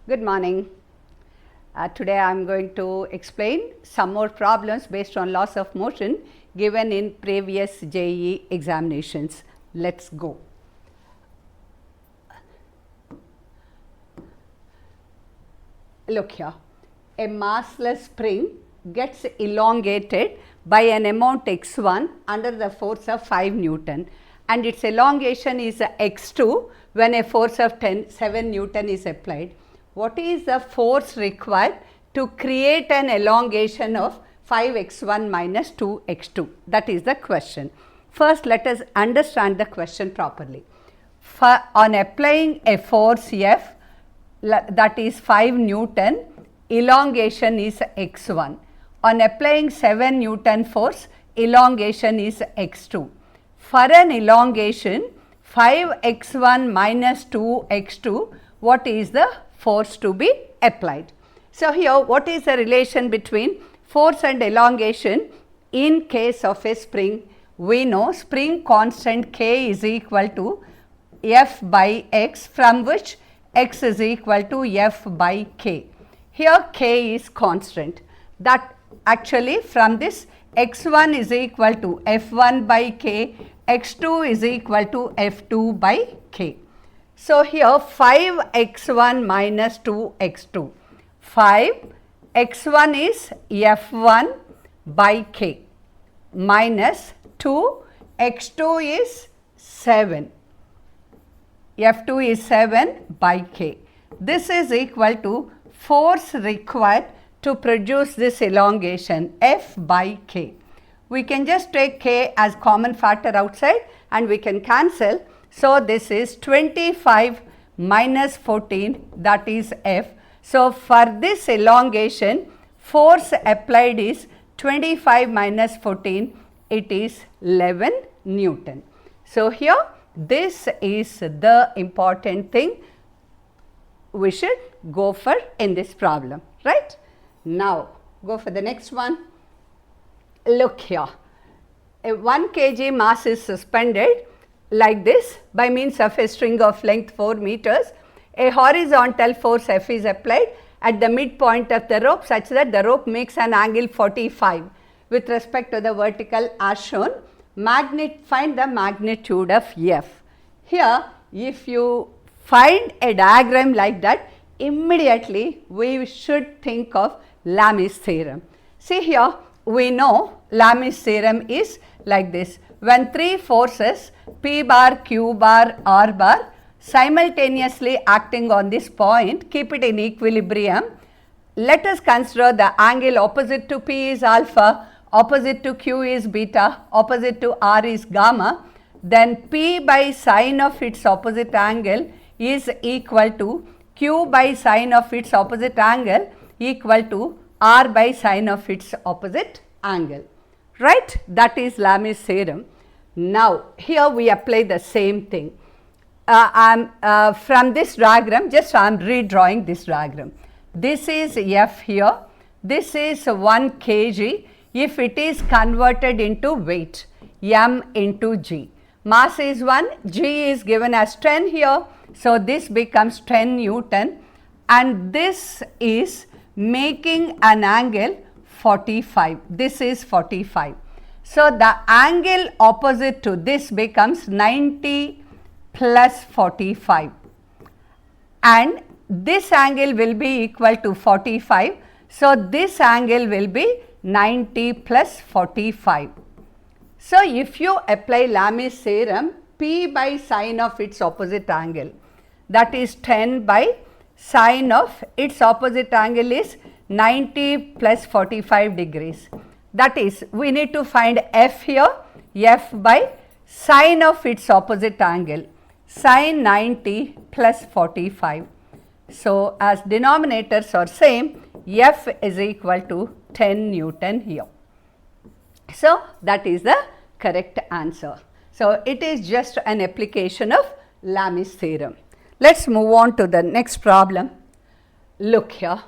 Good morning. Today I am going to explain some more problems based on laws of motion given in previous JEE examinations. Let's go. Look here, a massless spring gets elongated by an amount x1 under the force of 5 Newton and its elongation is x2 when a force of 7 Newton is applied. What is the force required to create an elongation of 5x1 minus 2x2? That is the question. First, let us understand the question properly. On applying a force F, that is 5 Newton, elongation is x1. On applying 7 Newton force, elongation is x2. For an elongation 5x1 minus 2x2, what is the force to be applied? So here, what is the relation between force and elongation in case of a spring? We know spring constant K is equal to F by X, from which X is equal to F by K. Here K is constant. That actually from this x1 is equal to F1 by K, x2 is equal to F2 by K. So here 5x1 minus 2x2. 5x1 is F1 by K minus 2, x2 is 7. F2 is 7 by K. This is equal to force required to produce this elongation F by K. We can just take K as common factor outside and we can cancel. So this is 25 minus 14, that is F. So for this elongation, force applied is 25 minus 14, it is 11 Newton. So here this is the important thing we should go for in this problem, right? Now go for the next one. Look here, a 1 kg mass is suspended like this by means of a string of length 4 meters. A horizontal force F is applied at the midpoint of the rope such that the rope makes an angle 45 with respect to the vertical as shown. Find the magnitude of F. Here, if you find a diagram like that, immediately we should think of Lami's theorem. See here, we know Lami's theorem is like this. When 3 forces P bar, Q bar, R bar simultaneously acting on this point, keep it in equilibrium. Let us consider the angle opposite to P is alpha, opposite to Q is beta, opposite to R is gamma. Then P by sine of its opposite angle is equal to Q by sine of its opposite angle equal to R by sine of its opposite angle, right? That is Lami's theorem. Now here we apply the same thing. From this diagram, just I am redrawing this diagram. This is F here, this is 1 kg. If it is converted into weight, M into G. Mass is 1, G is given as 10 here, so this becomes 10 Newton and this is making an angle 45. This is 45. So the angle opposite to this becomes 90 plus 45 and this angle will be equal to 45. So this angle will be 90 plus 45. So if you apply Lami's theorem, P by sine of its opposite angle, that is 10 by sine of its opposite angle is 90 plus 45 degrees. That is, we need to find F here, F by sine of its opposite angle, sine 90 plus 45. So as denominators are same, F is equal to 10 Newton here. So that is the correct answer. So it is just an application of Lami's theorem. Let's move on to the next problem. Look here.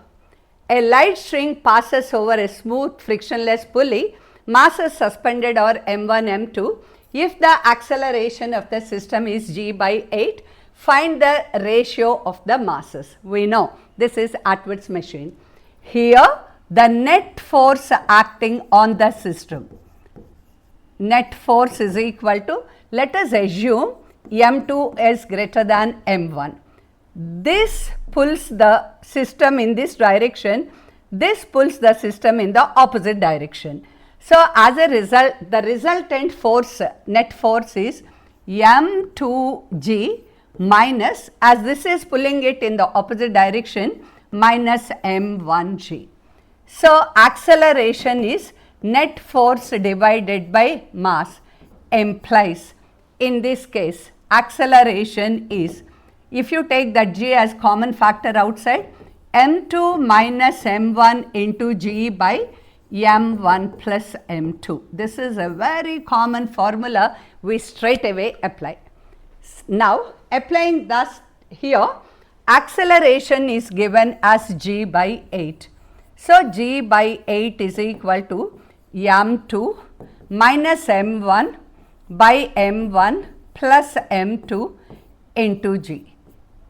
A light string passes over a smooth frictionless pulley, mass is suspended or M1, M2. If the acceleration of the system is g by 8, find the ratio of the masses. We know this is Atwood's machine. Here the net force acting on the system. Net force is equal to, let us assume M2 is greater than M1. This pulls the system in this direction, this pulls the system in the opposite direction. So, as a result, the resultant force, net force is M2G minus, as this is pulling it in the opposite direction, minus M1G. So, acceleration is net force divided by mass, implies in this case acceleration is, if you take that G as common factor outside, M2 minus M1 into G by M1 plus M2. This is a very common formula we straight away apply. Now, applying thus here, acceleration is given as G by 8. So, G by 8 is equal to M2 minus M1 by M1 plus M2 into G,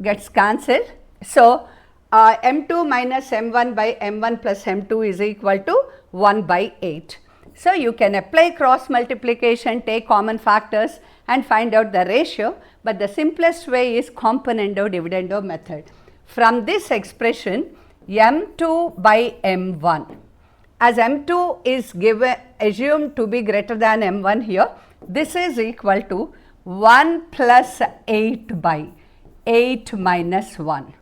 gets cancelled. So, M2 minus M1 by M1 plus M2 is equal to 1 by 8. So, you can apply cross multiplication, take common factors and find out the ratio, but the simplest way is componendo dividendo method. From this expression, M2 by M1, as M2 is given, assumed to be greater than M1 here, this is equal to 1 plus 8 by 8 minus 1.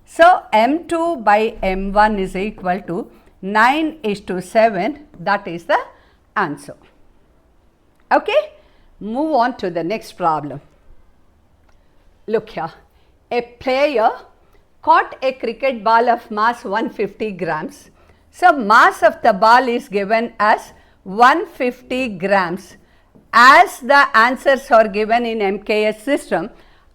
So, M2 by M1 is equal to 9:7, that is the answer. Okay, move on to the next problem. Look here, a player caught a cricket ball of mass 150 grams. So, mass of the ball is given as 150 grams. As the answers are given in MKS system,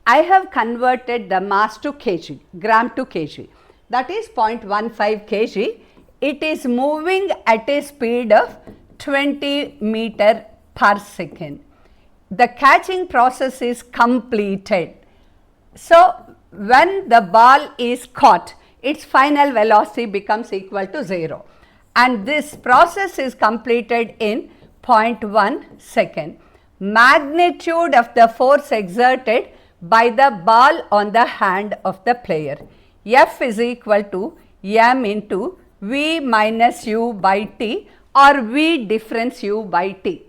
I have converted the mass to kg, gram to kg, that is 0.15 kg. It is moving at a speed of 20 meter per second. The catching process is completed. So, when the ball is caught, its final velocity becomes equal to 0, and this process is completed in 0.1 second. Magnitude of the force exerted by the ball on the hand of the player, F is equal to M into V minus U by T or V difference U by T.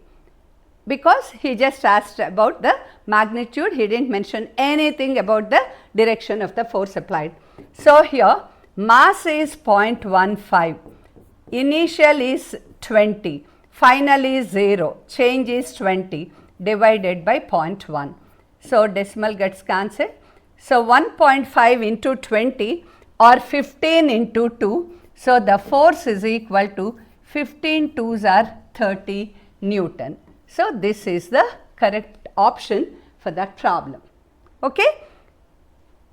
Because he just asked about the magnitude, he didn't mention anything about the direction of the force applied. So, here mass is 0.15, initial is 20, final is 0, change is 20 divided by 0.1. So, decimal gets cancelled. So, 1.5 into 20 or 15 into 2. So, the force is equal to 15 2s are 30 Newton. So, this is the correct option for that problem. Okay?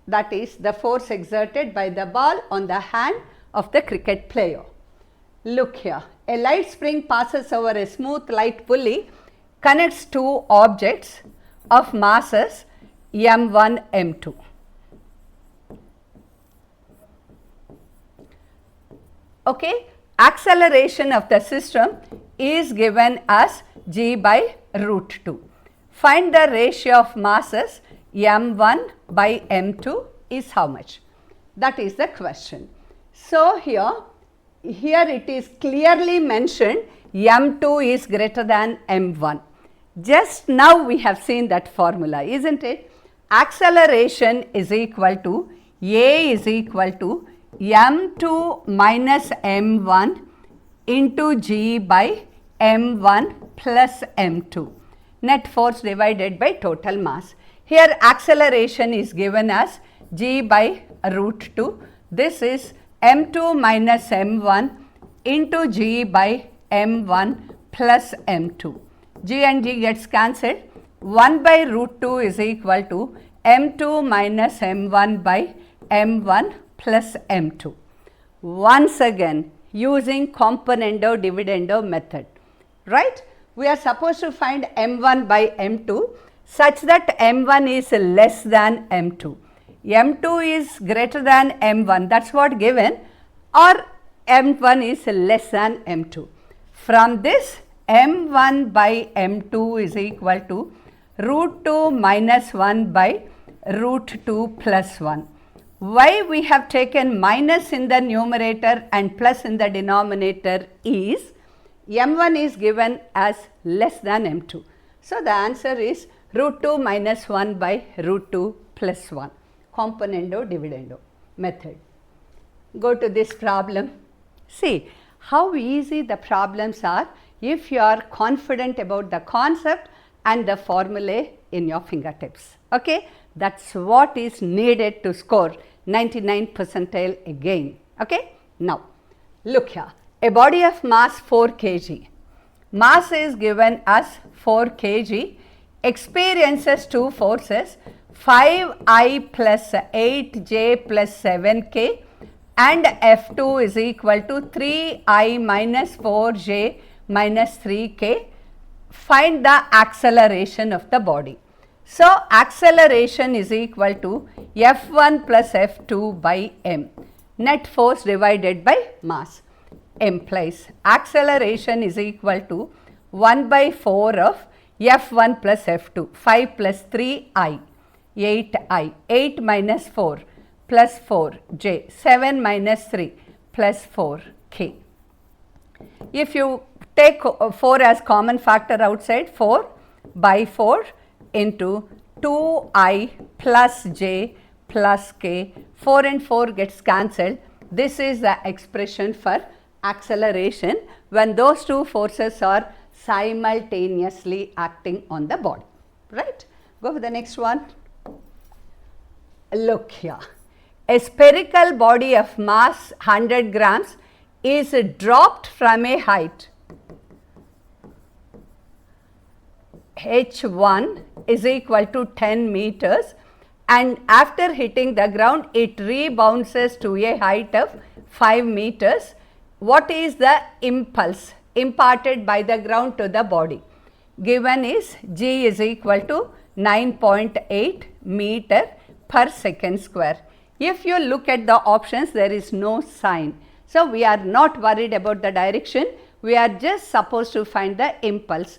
That is the force exerted by the ball on the hand of the cricket player. Look here, a light spring passes over a smooth light pulley, connects two objects of masses M1, M2. Okay, acceleration of the system is given as G by root 2. Find the ratio of masses M1 by M2 is how much? That is the question. So, here it is clearly mentioned M2 is greater than M1. Just now we have seen that formula, isn't it? Acceleration is equal to A is equal to M2 minus M1 into G by M1 plus M2, net force divided by total mass. Here acceleration is given as G by root 2. This is M2 minus M1 into G by M1 plus M2. G and G gets cancelled. 1 by root 2 is equal to M2 minus M1 by M1 plus M2. Once again, using componendo dividendo method, right? We are supposed to find M1 by M2. such that M1 is less than M2. M2 is greater than M1, that's what given, or M1 is less than M2. From this, M1 by M2 is equal to root 2 minus 1 by root 2 plus 1. Why we have taken minus in the numerator and plus in the denominator is M1 is given as less than M2. So, the answer is root 2 minus 1 by root 2 plus 1, componendo dividendo method. Go to this problem. See how easy the problems are if you are confident about the concept and the formulae in your fingertips. Okay, that's what is needed to score 99 percentile again. Okay, now look here, a body of mass 4 kg. Mass is given as 4 kg, experiences two forces 5I plus 8j plus 7k and F2 is equal to 3I minus 4j minus 3k. Find the acceleration of the body. So, acceleration is equal to F1 plus F2 by m. Net force divided by mass implies acceleration is equal to 1 by 4 of F1 plus F2, 5 plus 3I, 8I, 8 minus 4 plus 4j, 7 minus 3 plus 4k. If you take 4 as common factor outside, 4 by 4 into 2I plus j plus k, 4 and 4 gets cancelled. This is the expression for acceleration when those two forces are simultaneously acting on the body, right? Go for the next one. Look here, a spherical body of mass 100 grams is dropped from a height h1 is equal to 10 meters and after hitting the ground it rebounces to a height of 5 meters. What is the impulse imparted by the ground to the body? Given is g is equal to 9.8 meter per second square. If you look at the options, there is no sign. So, we are not worried about the direction, we are just supposed to find the impulse.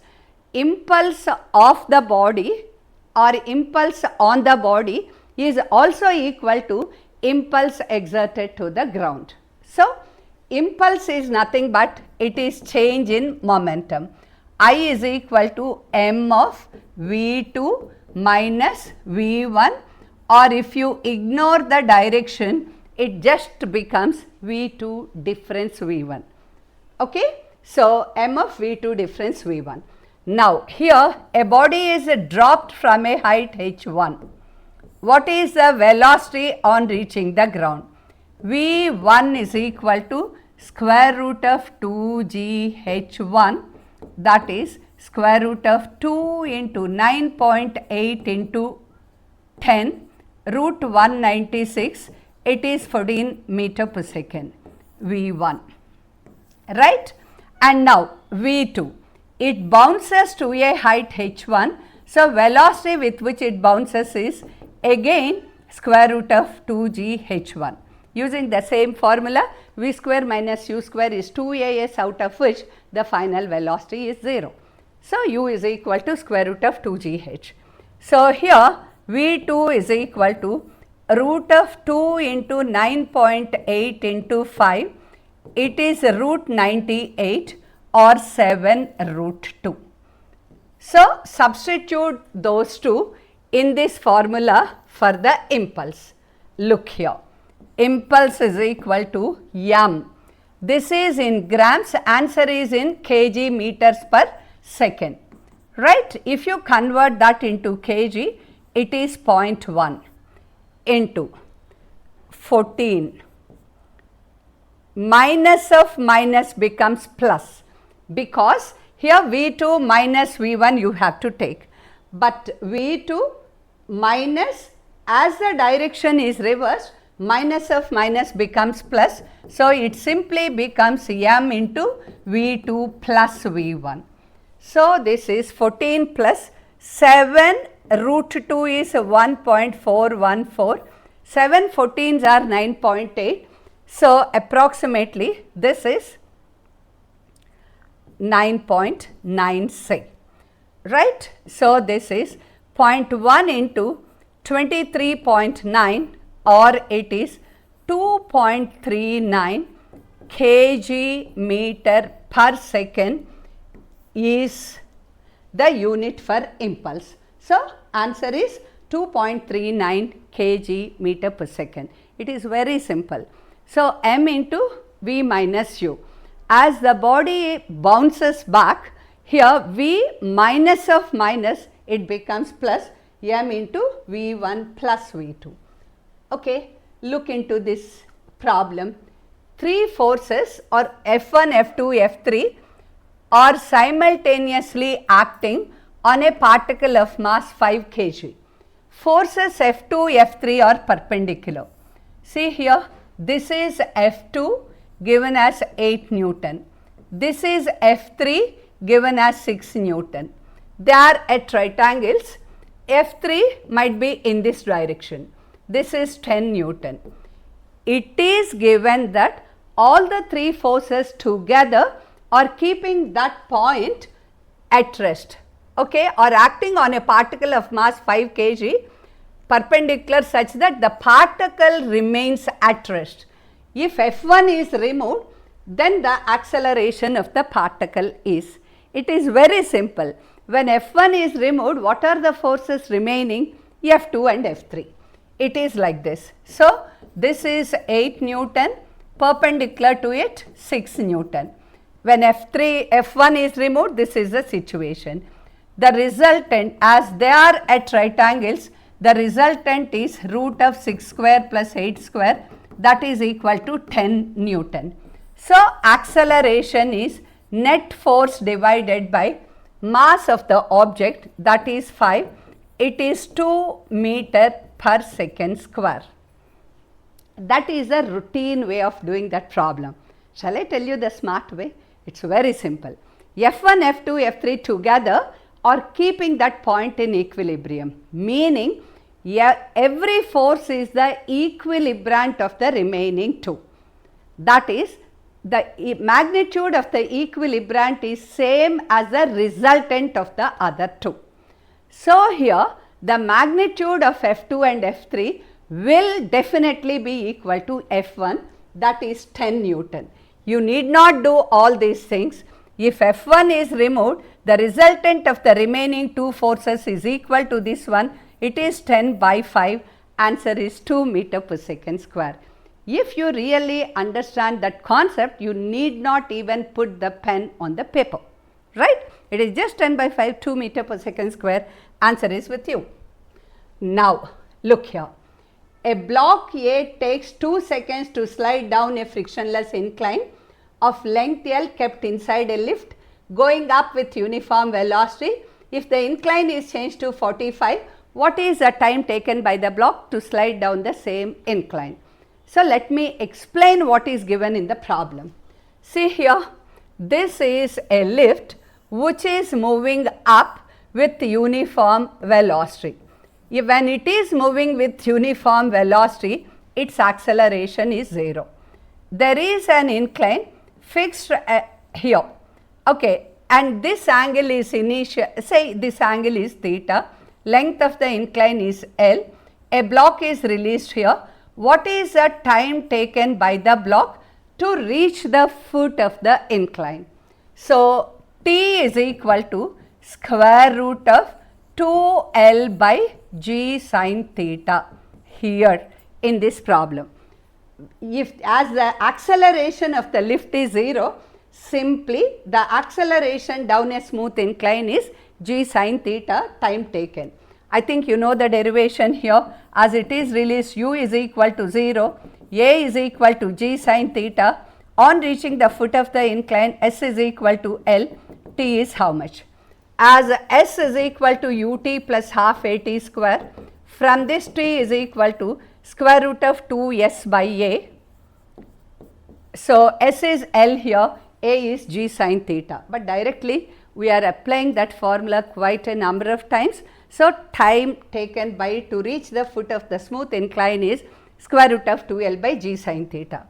Impulse of the body or impulse on the body is also equal to impulse exerted to the ground. So, impulse is nothing but it is change in momentum. I is equal to m of V2 minus V1, or if you ignore the direction, it just becomes V2 difference V1. Okay? So, m of V2 difference V1. Now, here a body is dropped from a height h1. What is the velocity on reaching the ground? V1 is equal to square root of 2g h1, that is square root of 2 into 9.8 into 10 root 196, it is 14 meter per second, V1, right? And now V2, it bounces to a height h1, so velocity with which it bounces is again square root of 2g h1. Using the same formula, v square minus u square is 2as, out of which the final velocity is 0. So, u is equal to square root of 2gh. So, here v2 is equal to root of 2 into 9.8 into 5, it is root 98 or 7 root 2. So, substitute those two in this formula for the impulse. Look here, impulse is equal to m. This is in grams, answer is in kg meters per second, right? If you convert that into kg, it is 0.1 into 14. Minus of minus becomes plus, because here V2 minus V1 you have to take, but V2 minus, as the direction is reversed, minus of minus becomes plus. So, it simply becomes m into V2 plus V1. So, this is 14 plus 7 root 2 is 1.414, 7 14s are 9.8, so approximately this is 9.96, right? So this is 0.1 into 23.9, or it is 2.39 kg meter per second is the unit for impulse. So answer is 2.39 kg meter per second. It is very simple. So m into v minus u. As the body bounces back, here v minus of minus, it becomes plus m into v1 plus v2. Okay, look into this problem. Three forces, or F1, F2, F3 are simultaneously acting on a particle of mass 5 kg. Forces F2, F3 are perpendicular. See here, this is F2 given as 8 Newton. This is F3 given as 6 Newton. They are at right angles. F3 might be in this direction. This is 10 Newton. It is given that all the three forces together are keeping that point at rest, okay, or acting on a particle of mass 5 kg perpendicular such that the particle remains at rest. If F1 is removed, then the acceleration of the particle is. It is very simple. When F1 is removed, what are the forces remaining? F2 and F3. It is like this. So this is 8 Newton, perpendicular to it 6 Newton. When F1 is removed, this is the situation. The resultant, as they are at right angles, the resultant is root of 6 square plus 8 square, that is equal to 10 Newton. So acceleration is net force divided by mass of the object, that is 5. It is 2 meter per second square. That is a routine way of doing that problem. Shall I tell you the smart way? It's very simple. F1, F2, F3 together are keeping that point in equilibrium, meaning every force is the equilibrant of the remaining two. That is, the magnitude of the equilibrant is same as the resultant of the other two. So here the magnitude of F2 and F3 will definitely be equal to F1, that is 10 Newton. You need not do all these things. If F1 is removed, the resultant of the remaining two forces is equal to this one. It is 10 by 5. Answer is 2 meter per second square. If you really understand that concept, you need not even put the pen on the paper, right? It is just 10 by 5, 2 meter per second square. Answer is with you. Now, look here. A block A takes 2 seconds to slide down a frictionless incline of length L kept inside a lift going up with uniform velocity. If the incline is changed to 45, what is the time taken by the block to slide down the same incline? So let me explain what is given in the problem. See here, this is a lift which is moving up with uniform velocity. When it is moving with uniform velocity, its acceleration is 0. There is an incline fixed here, okay, and this angle is initial, say this angle is theta, length of the incline is L, a block is released here. What is the time taken by the block to reach the foot of the incline? So T is equal to square root of 2L by G sin theta here in this problem. If as the acceleration of the lift is 0, simply the acceleration down a smooth incline is G sin theta time taken. I think you know the derivation here. As it is released, U is equal to 0, A is equal to G sin theta. On reaching the foot of the incline, S is equal to L, T is how much? As S is equal to ut plus half at square, from this T is equal to square root of 2s by A. So S is L here, A is G sin theta, but directly we are applying that formula quite a number of times. So, time taken by to reach the foot of the smooth incline is square root of 2L by G sin theta.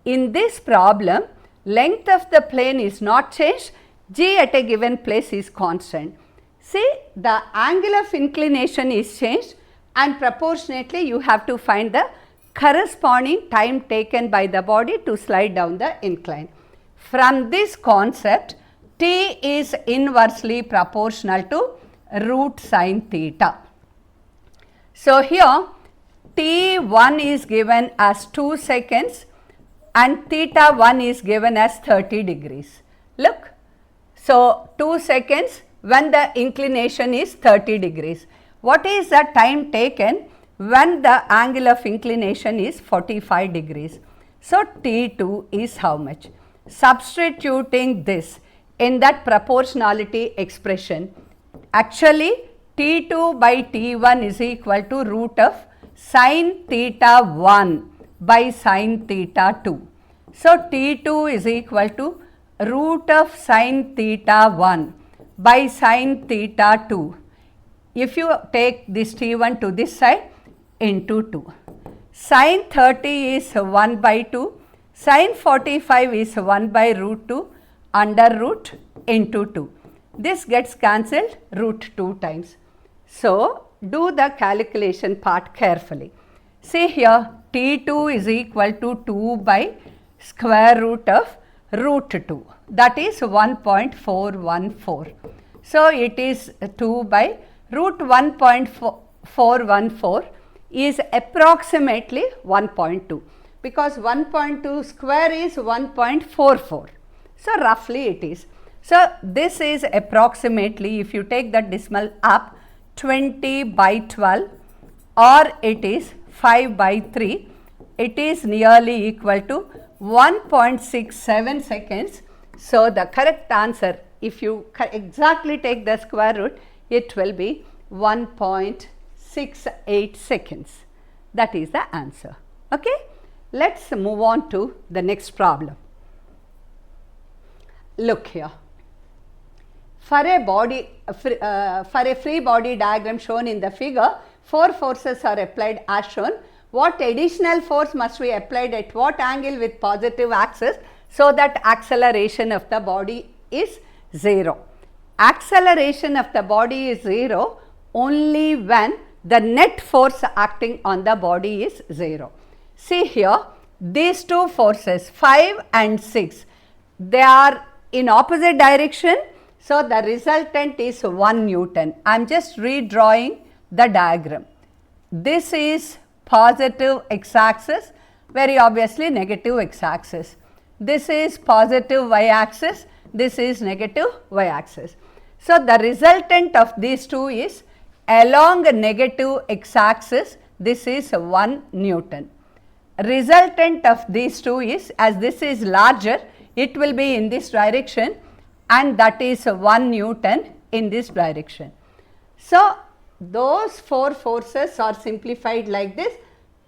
In this problem, length of the plane is not changed, G at a given place is constant. See, the angle of inclination is changed and proportionately you have to find the corresponding time taken by the body to slide down the incline. From this concept, T is inversely proportional to root sin theta. So, here T1 is given as 2 seconds and theta 1 is given as 30 degrees. Look, so 2 seconds when the inclination is 30 degrees. What is the time taken when the angle of inclination is 45 degrees? So, T2 is how much? Substituting this in that proportionality expression, actually T2 by T1 is equal to root of sin theta 1 by sin theta 2. So, T2 is equal to root of sin theta 1 by sin theta 2. If you take this T1 to this side, into 2. Sin 30 is 1 by 2, sin 45 is 1 by root 2 under root into 2. This gets cancelled root 2 times. So, do the calculation part carefully. See here, T2 is equal to 2 by square root of root 2, that is 1.414. So, it is 2 by root 1.414 is approximately 1.2, because 1.2 square is 1.44. So, roughly it is. So, this is approximately, if you take the decimal up, 20 by 12 or it is 5 by 3, it is nearly equal to 1.67 seconds. So, the correct answer, if you exactly take the square root, it will be 1.68 seconds. That is the answer. Okay? Let us move on to the next problem. Look here. For a free body diagram shown in the figure, 4 forces are applied as shown. What additional force must be applied at what angle with positive axis so that acceleration of the body is 0? Acceleration of the body is 0 only when the net force acting on the body is 0. See here, these two forces 5 and 6, they are in opposite direction. So, the resultant is 1 Newton. I am just redrawing the diagram. This is positive x-axis, very obviously negative x-axis. This is positive y-axis, this is negative y-axis. So, the resultant of these two is along negative x-axis, this is 1 Newton. Resultant of these two is, as this is larger, it will be in this direction, and that is 1 Newton in this direction. So, those 4 forces are simplified like this.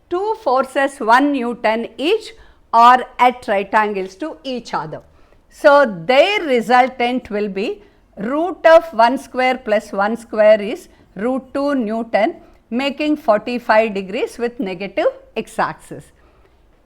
2 forces 1 Newton each are at right angles to each other. So, their resultant will be root of 1 square plus 1 square is root 2 Newton, making 45 degrees with negative x-axis.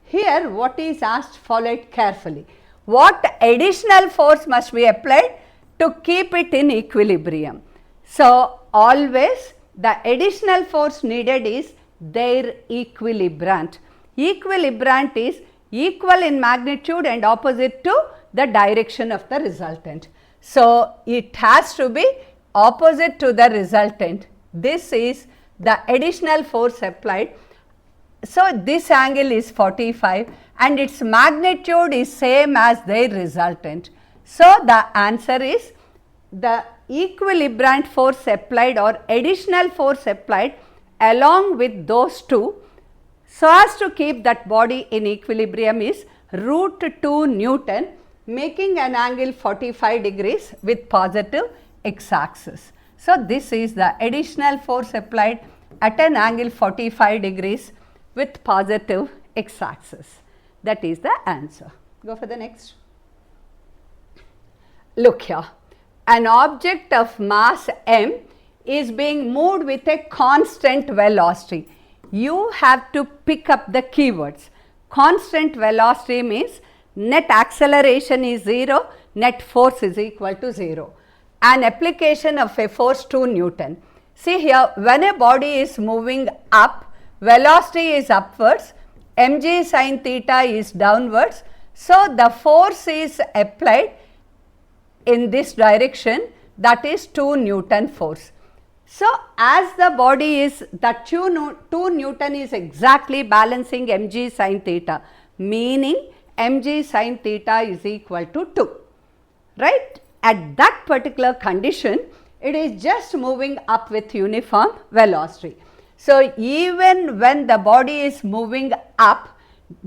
Here what is asked, follow it carefully. What additional force must be applied to keep it in equilibrium? So, always the additional force needed is their equilibrant. Equilibrant is equal in magnitude and opposite to the direction of the resultant. So, it has to be opposite to the resultant. This is the additional force applied. So, this angle is 45 and its magnitude is same as their resultant. So, the answer is the equilibrant force applied or additional force applied along with those two so as to keep that body in equilibrium is root 2 Newton, making an angle 45 degrees with positive x-axis. So, this is the additional force applied at an angle 45 degrees with positive x-axis. That is the answer. Go for the next. Look here, an object of mass m is being moved with a constant velocity. You have to pick up the keywords. Constant velocity means net acceleration is 0, net force is equal to 0. An application of a force 2 Newton. See here, when a body is moving up, velocity is upwards, mg sin theta is downwards. So, the force is applied in this direction, that is 2 Newton force. So, as the body is, that 2 Newton is exactly balancing mg sin theta, meaning mg sin theta is equal to 2, right. At that particular condition, it is just moving up with uniform velocity. So, even when the body is moving up,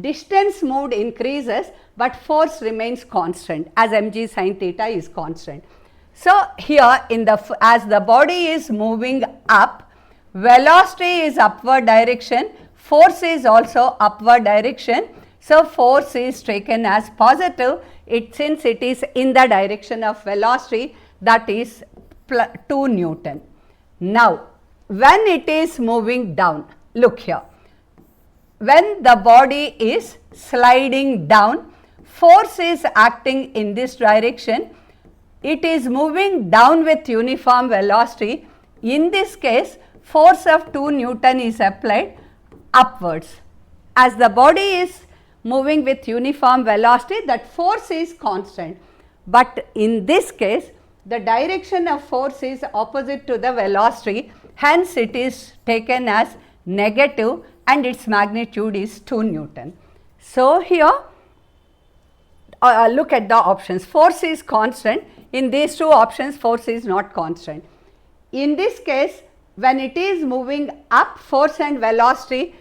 distance moved increases, but force remains constant as mg sin theta is constant. So, here as the body is moving up, velocity is upward direction, force is also upward direction. So, force is taken as positive since it is in the direction of velocity, that is 2 Newton. Now, when it is moving down, look here, when the body is sliding down, force is acting in this direction. It is moving down with uniform velocity. In this case, force of 2 Newton is applied upwards. As the body is moving with uniform velocity, that force is constant. But in this case, the direction of force is opposite to the velocity, hence it is taken as negative and its magnitude is 2 Newton. So, here look at the options. Force is constant. In these two options, force is not constant. In this case, when it is moving up, force and velocity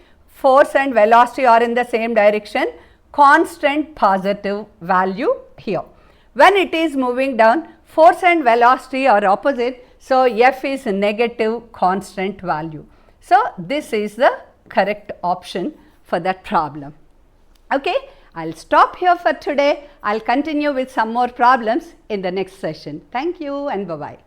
are in the same direction, constant positive value here. When it is moving down, force and velocity are opposite, so F is a negative constant value. So, this is the correct option for that problem. Okay, I will stop here for today. I will continue with some more problems in the next session. Thank you and bye-bye.